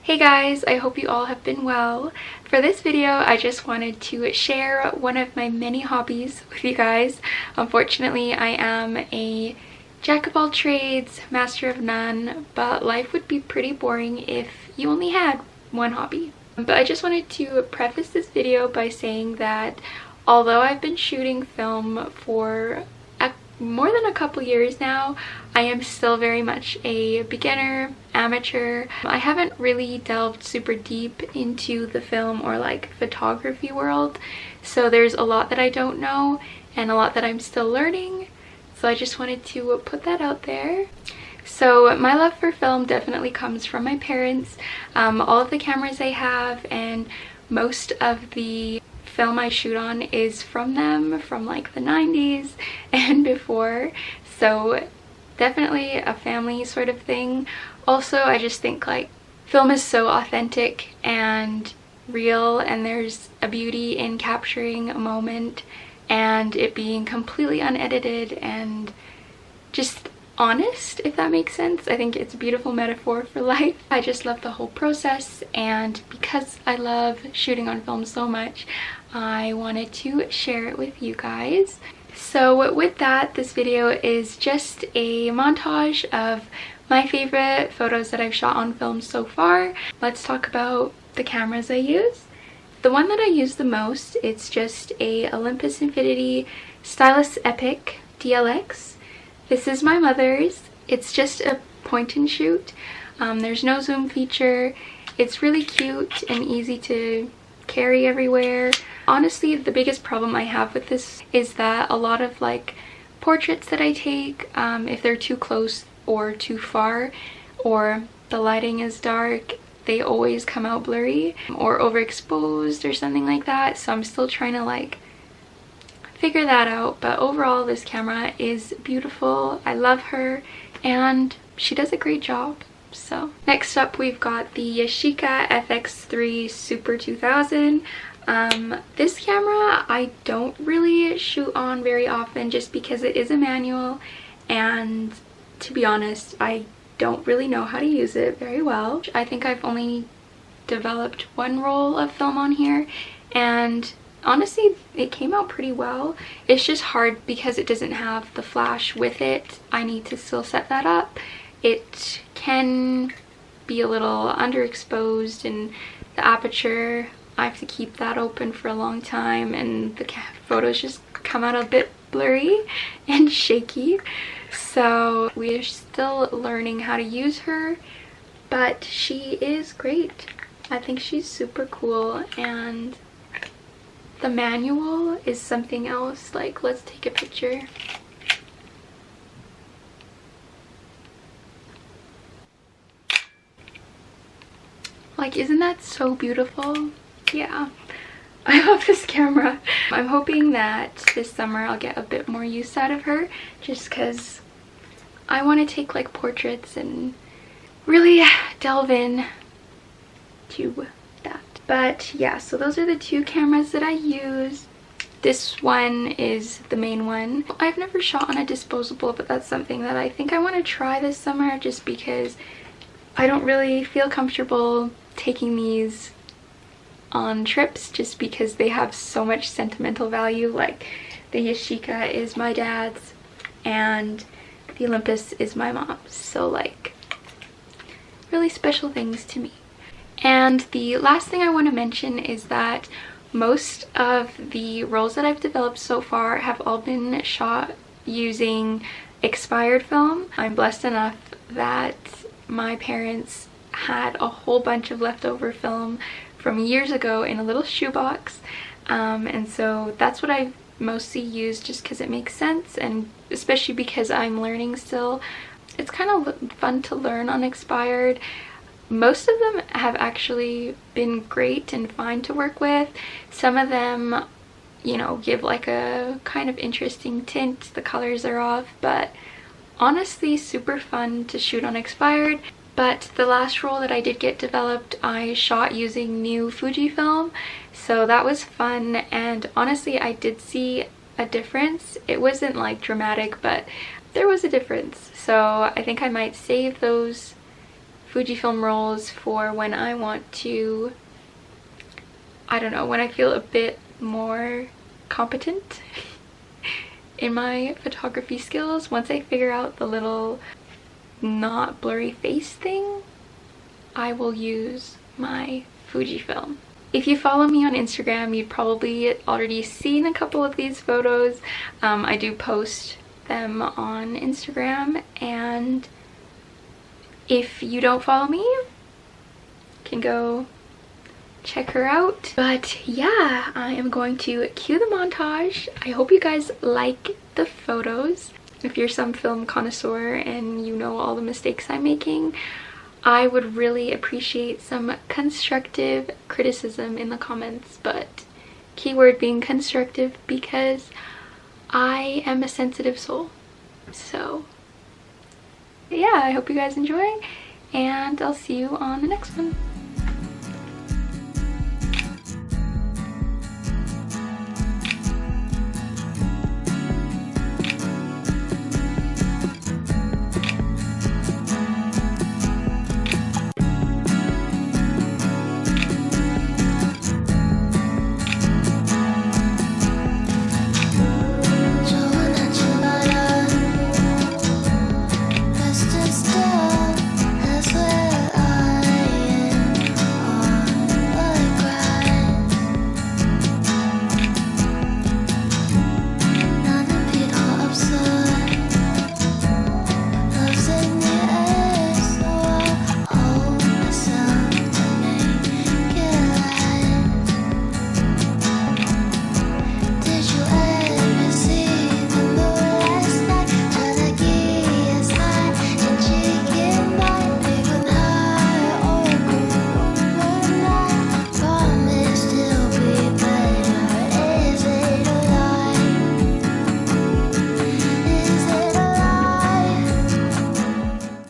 Hey guys, I hope you all have been well. For this video, I just wanted to share one of my many hobbies with you guys. Unfortunately, I am a jack of all trades, master of none, but life would be pretty boring if you only had one hobby. But I just wanted to preface this video by saying that although I've been shooting film for more than a couple years now, I am still very much a beginner, amateur. I haven't really delved super deep into the film or like photography world, so there's a lot that I don't know and a lot that I'm still learning, so I just wanted to put that out there. So my love for film definitely comes from my parents. All of the cameras I have and most of the film I shoot on is from them, from like the 90s and before, so definitely a family sort of thing. Also, I just think like film is so authentic and real, and there's a beauty in capturing a moment and it being completely unedited and just honest, if that makes sense. I think it's a beautiful metaphor for life. I just love the whole process, and because I love shooting on film so much, I wanted to share it with you guys. So with that, this video is just a montage of my favorite photos that I've shot on film so far. Let's talk about the cameras I use. The one that I use the most, it's just a Olympus Infinity Stylus Epic DLX. This is my mother's. It's just a point and shoot. There's no zoom feature. It's really cute and easy to carry everywhere. Honestly, the biggest problem I have with this is that a lot of like portraits that I take, if they're too close or too far or the lighting is dark, they always come out blurry or overexposed or something like that. So I'm still trying to like figure that out, but overall this camera is beautiful. I love her and she does a great job. So next up, we've got the Yashica fx-3 Super 2000. This camera I don't really shoot on very often just because it is a manual, and to be honest, I don't really know how to use it very well. I think I've only developed one roll of film on here, and honestly it came out pretty well. It's just hard because it doesn't have the flash with it. I need to still set that up. It can be a little underexposed, and the aperture, I have to keep that open for a long time, and the photos just come out a bit blurry and shaky. So we are still learning how to use her, but she is great. I think she's super cool, and the manual is something else. Like, let's take a picture. Like, isn't that so beautiful? Yeah, I love this camera. I'm hoping that this summer I'll get a bit more use out of her, just because I want to take like portraits and really delve in to that. But yeah, so those are the two cameras that I use. This one is the main one. I've never shot on a disposable, but that's something that I think I want to try this summer, just because I don't really feel comfortable taking these on trips just because they have so much sentimental value. Like the Yashica is my dad's and the Olympus is my mom's, so like really special things to me. And the last thing I want to mention is that most of the rolls that I've developed so far have all been shot using expired film. I'm blessed enough that my parents had a whole bunch of leftover film from years ago in a little shoebox, and so that's what I've mostly used, just because it makes sense, and especially because I'm learning still. It's kind of fun to learn on expired. Most of them have actually been great and fine to work with. Some of them, you know, give like a kind of interesting tint. The colors are off, but honestly super fun to shoot on expired. But the last roll that I did get developed, I shot using new Fujifilm, so that was fun, and honestly I did see a difference. It wasn't like dramatic, but there was a difference, so I think I might save those Fujifilm rolls for when I want to, I don't know, when I feel a bit more competent in my photography skills. Once I figure out the little not blurry face thing, I will use my Fujifilm. If you follow me on Instagram, you've probably already seen a couple of these photos. I do post them on Instagram, and if you don't follow me, you can go check her out. But yeah, I am going to cue the montage. I hope you guys like the photos. If you're some film connoisseur and you know all the mistakes I'm making, I would really appreciate some constructive criticism in the comments, but keyword being constructive, because I am a sensitive soul. So yeah, I hope you guys enjoy, and I'll see you on the next one.